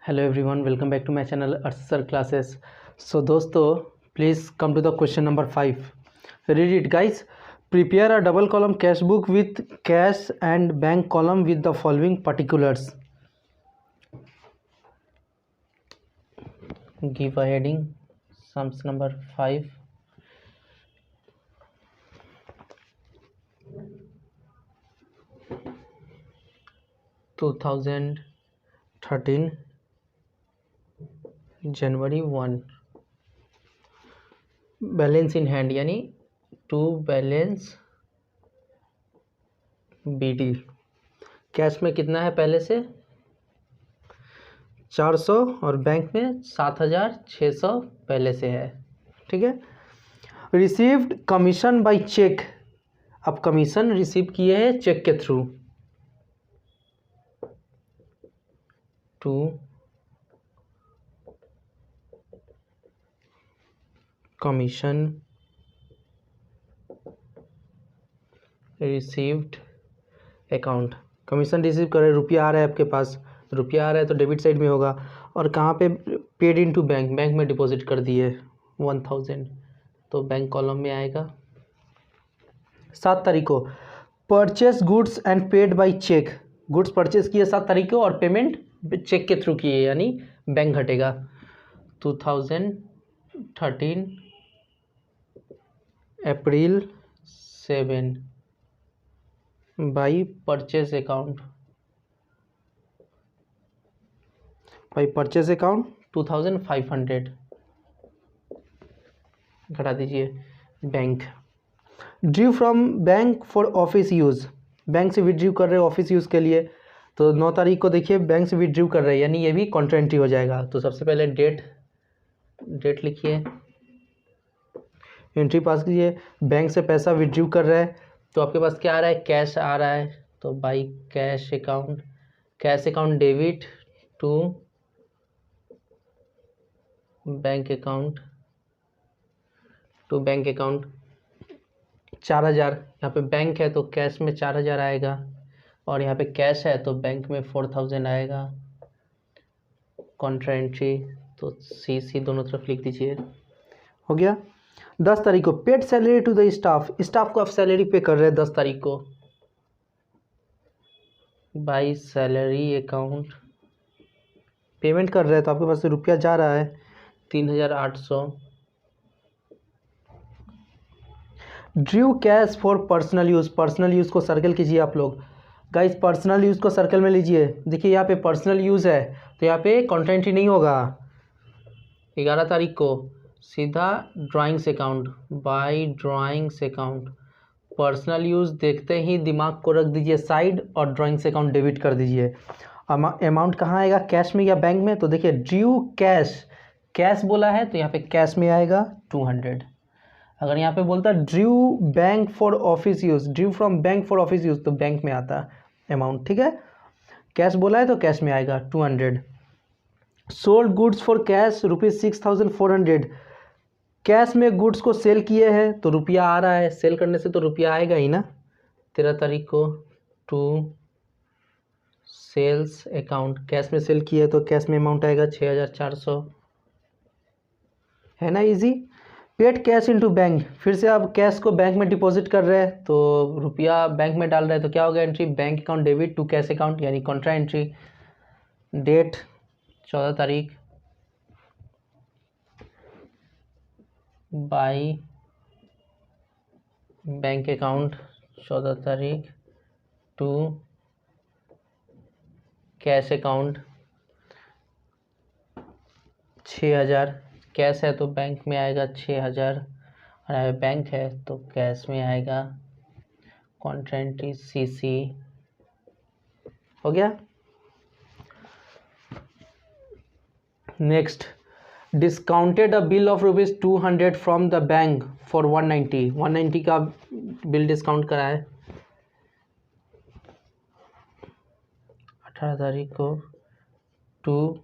Hello everyone, welcome back to my channel Arsar classes. So दोस्तों, please come to the question number 5. Read it guys. Prepare a double column cash book with cash and bank column with the following particulars. Give a heading. Sums number 5. (2013) January 1. Balance in hand यानी to balance BD. Cash में कितना है पहले से 400 और bank में 7600 पहले से है. ठीक है. Received commission by cheque. अब कमीशन रिसीव किए हैं चेक के through. To commission received account. Commission receive कर रहे, रुपया आ रहा है आपके पास, रुपया आ रहा है तो डेबिट साइड में होगा. और कहाँ पे पेड इनटू बैंक, बैंक में डिपॉजिट कर दिए 1000 तो बैंक कॉलम में आएगा. 7 तारीख को purchase goods and paid by cheque. Goods purchase किए 7 तारीख को और पेमेंट चेक के थ्रू किए यानी बैंक घटेगा. 2013 अप्रैल 7 by purchase account. By purchase account 2500 घटा दीजिए. Bank. Due from bank for office use. Bank से विड्रू कर रहे हो ऑफिस यूज़ के लिए. तो 9 तारीख को देखिए बैंक से विड्रू कर रहे हैं यानी ये भी कॉन्ट्रा एंट्री हो जाएगा. तो सबसे पहले डेट लिखिए, एंट्री पास कीजिए. बैंक से पैसा विड्रू कर रहा है तो आपके पास क्या आ रहा है, कैश आ रहा है. तो by cash account, cash account debit to bank account 4000. यहाँ पे बैंक है तो कैश में 4000 आएगा और यहाँ पे कैश है तो बैंक में 4000 आएगा. कॉन्ट्रा एंट्री तो CC दोनों तरफ लिख दीजिए. हो गया. 10 तारीख को paid salary to the staff. Staff को आप सैलरी पे कर रहे हैं 10 तारीख को. बाई सैलरी अकाउंट पेमेंट कर रहे हैं तो आपके पास से रुपया जा रहा है 3800. Due cash for personal use. Personal use को सर्कल कीजिए आप लोग. गाइस पर्सनल यूज़ को सर्कल में लीजिए. देखिए यहाँ पे पर्सनल यूज़ है तो यहाँ पे कॉन्ट्रा एंट्री नहीं होगा. 11 तारीख को सीधा drawings account. By drawings account personal use देखते ही दिमाग को रख दीजिए साइड और ड्राइंग्स अकाउंट डेबिट कर दीजिए. अमाउंट कहाँ आएगा, कैश में या बैंक में. तो देखिए ड्यू कैश, कैश बोला है तो यहाँ पे कैश में आएगा 200. अगर यहाँ पे बोलता due bank for office use, due from bank for office use तो बैंक में आता अमाउंट. ठीक है. कैश बोला है तो कैश में आएगा 200. Sold goods for cash ₹6400. Cash में गुड्स को सेल किए हैं तो रुपया आ रहा है. सेल करने से तो रुपया आएगा ही ना. 13 तारीख को टू सेल्स अकाउंट. कैश में सेल किए तो कैश में अमाउंट आएगा 6400. है ना easy. Paid cash into bank. फिर से आप कैश को बैंक में डिपॉजिट कर रहे हैं तो रुपया बैंक में डाल रहे हैं तो क्या होगा entry, bank account debit to cash account यानी कॉन्ट्रा एंट्री. डेट 14 तारीख बाई बैंक अकाउंट 14 तारीख टू कैश अकाउंट 6000. कैश है तो बैंक में आएगा 6000 और बैंक है तो कैश में आएगा. Contra entry CC. हो गया. Next, discounted a bill of ₹200 from the bank for 190 का बिल डिस्काउंट करा है. 18 तारीख को टू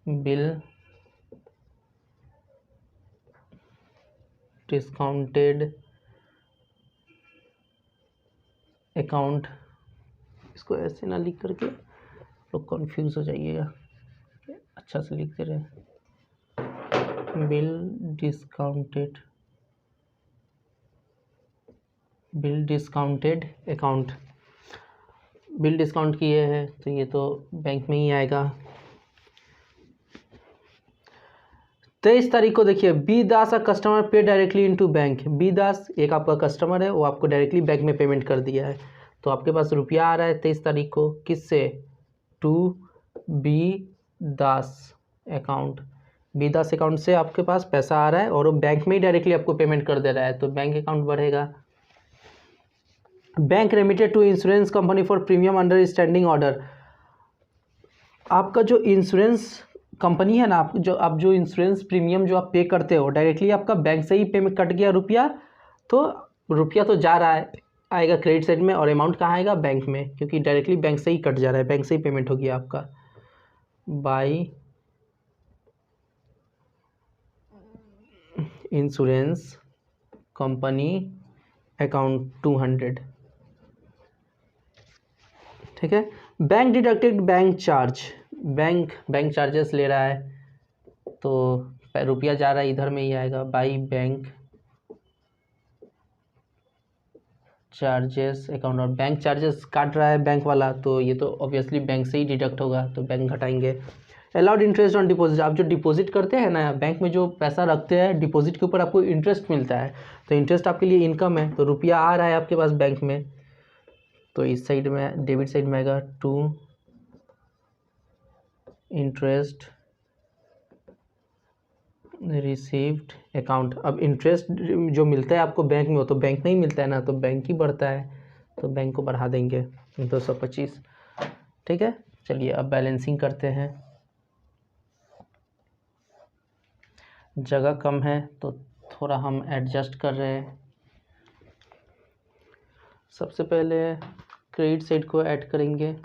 बिल डिस्काउंटेड अकाउंट इसको ऐसे ना लिख करके लोग कंफ्यूज हो जाइएगा, अच्छा से लिखते रहे। Bill discounted account, bill discount किए हैं तो ये तो बैंक में ही आएगा। 23 तारीख को देखिए, बी दास अ कस्टमर पे डायरेक्टली इनटू बैंक। बी दास एक आपका कस्टमर है, वो आपको डायरेक्टली बैंक में पेमेंट कर दिया है, तो आपके पास रुपया आ रहा है 23 तारीख को, किससे? To B Das account. B Das account से आपके पास पैसा आ रहा है और वो बैंक में ही डायरेक्टली आपको पेमेंट कर दे रहा है, तो बैंक अकाउंट बढ़ेगा। Bank remitted to insurance company for premium under standing order. आपका जो इंश्योरेंस कंपनी है ना, आप जो इंश्योरेंस प्रीमियम जो आप पे करते हो डायरेक्टली आपका बैंक से ही पेमेंट कट गया रुपया, तो रुपया तो जा रहा है, आएगा क्रेडिट साइड में, और अमाउंट कहाँ आएगा? बैंक में, क्योंकि डायरेक्टली बैंक से ही कट जा रहा है, बैंक से ही पेमेंट हो गया आपका। बाई इंश्योरेंस कंपनी अकाउंट 200, ठीक है। Bank deducted bank charge, bank charges ले रहा है, तो रुपया जा रहा है इधर में ही आएगा, बाई बैंक चार्जेस अकाउंट, और बैंक चार्जेस काट रहा है बैंक वाला, तो ये तो ऑब्वियसली बैंक से ही डिडक्ट होगा, तो बैंक घटाएंगे। अलाउड इंटरेस्ट ऑन डिपॉजिट, आप जो डिपॉजिट करते हैं ना बैंक में, जो पैसा रखते हैं डिपॉजिट के ऊपर आपको इंटरेस्ट मिलता है, तो इंटरेस्ट आपके लिए इनकम है, तो रुपया आ रहा है आपके पास बैंक में, तो इस साइड में डेबिट साइड में आएगा टू इंटरेस्ट रिसीव्ड अकाउंट। अब इंटरेस्ट जो मिलता है आपको बैंक में, वो तो बैंक में ही मिलता है ना, तो बैंक ही बढ़ता है, तो बैंक को बढ़ा देंगे 225, ठीक है। चलिए अब बैलेंसिंग करते हैं, जगह कम है तो थोड़ा हम एडजस्ट कर रहे हैं। सबसे पहले क्रेडिट साइड को ऐड करेंगे,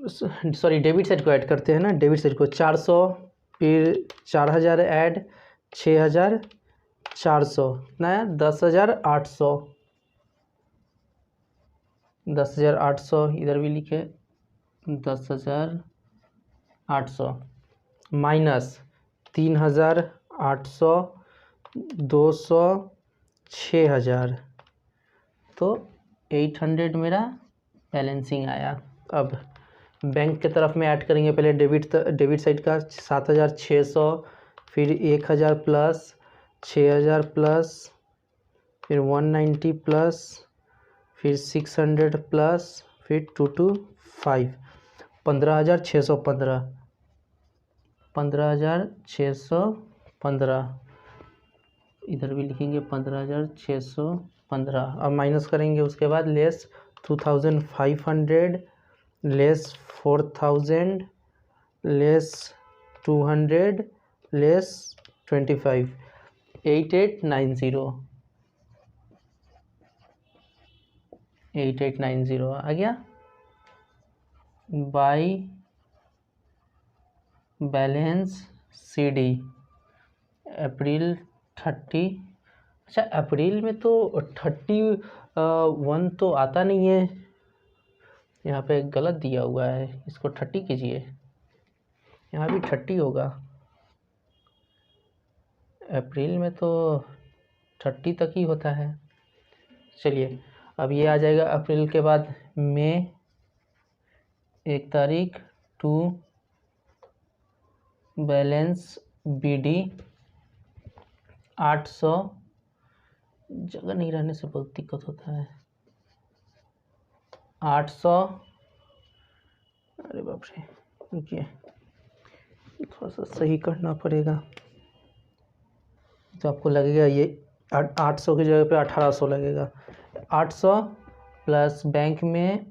सॉरी डेबिट साइड को ऐड करते हैं ना, डेबिट साइड को 400, फिर 4000 ऐड 6400, नया 10800, 10800 इधर भी लिखे 10800, माइनस 3800, 200, 6000, तो 800 मेरा बैलेंसिंग आया। अब बैंक के तरफ में ऐड करेंगे, पहले डेबिट साइड का 7600, फिर 1000 प्लस 6000 प्लस, फिर 190 प्लस, फिर 600 प्लस, फिर 225, 15615, 15615, इधर भी लिखेंगे 15615। अब माइनस करेंगे, उसके बाद लेस 2500, लेस 4000, लेस 200, लेस 25, 8890 आ गया। बाई बैलेंस CD अप्रैल 30, अच्छा अप्रैल में तो 31 तो आता नहीं है, यहाँ पे गलत दिया हुआ है, इसको 30 कीजिए, यहाँ भी 30 होगा, अप्रैल में तो 30 तक ही होता है। चलिए अब ये आ जाएगा, अप्रैल के बाद मई 1 तारीख टू बैलेंस BD 800, जगह नहीं रहने से बहुत दिक्कत होता है, 800, अरे बाप रे रुकिए थोड़ा सा सही करना पड़ेगा, तो आपको लगेगा ये 800 की जगह पे 1800 लगेगा। 800 प्लस बैंक में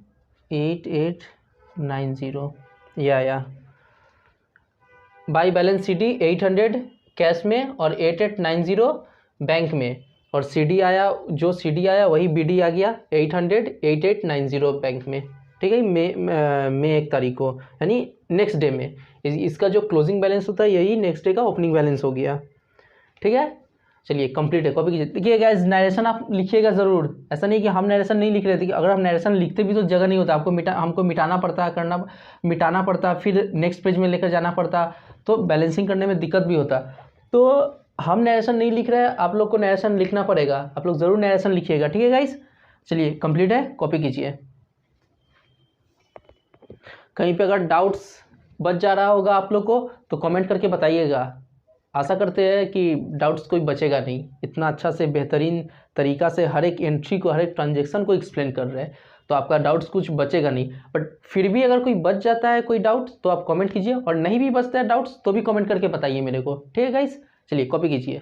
8890, ये आया। बाई बैलेंस CD 800 कैश में और 8890 बैंक में, और CD आया, जो CD आया वही BD आ गया 800 8890 बैंक में, ठीक है। मई 1 तारीख को, यानी नेक्स्ट डे में, इसका जो क्लोजिंग बैलेंस होता है यही नेक्स्ट डे का ओपनिंग बैलेंस हो गया, ठीक है। चलिए कंप्लीट है, कॉपी कीजिए। देखिए गाइस नरेशन आप लिखिएगा ज़रूर, ऐसा नहीं कि हम नरेशन नहीं लिख रहे थे, कि अगर हम नरेशन लिखते भी तो जगह नहीं होता, आपको हमको मिटाना पड़ता, मिटाना पड़ता, फिर नेक्स्ट पेज में लेकर जाना पड़ता, तो बैलेंसिंग करने में दिक्कत भी होता। तो हम नरेशन नहीं लिख रहे हैं, आप लोग को नरेशन लिखना पड़ेगा, आप लोग ज़रूर नरेशन लिखिएगा, ठीक है गाइस। चलिए कंप्लीट है, कॉपी कीजिए। कहीं पे अगर डाउट्स बच जा रहा होगा आप लोग को तो कमेंट करके बताइएगा। आशा करते हैं कि डाउट्स कोई बचेगा नहीं, इतना अच्छा से बेहतरीन तरीका से हर एक एंट्री को, हर एक ट्रांजेक्शन को एक्सप्लेन कर रहे हैं, तो आपका डाउट्स कुछ बचेगा नहीं। बट फिर भी अगर कोई बच जाता है कोई डाउट तो आप कमेंट कीजिए, और नहीं भी बचता है डाउट्स तो भी कमेंट करके बताइए मेरे को, ठीक है गाइस। चलिए कॉपी कीजिए।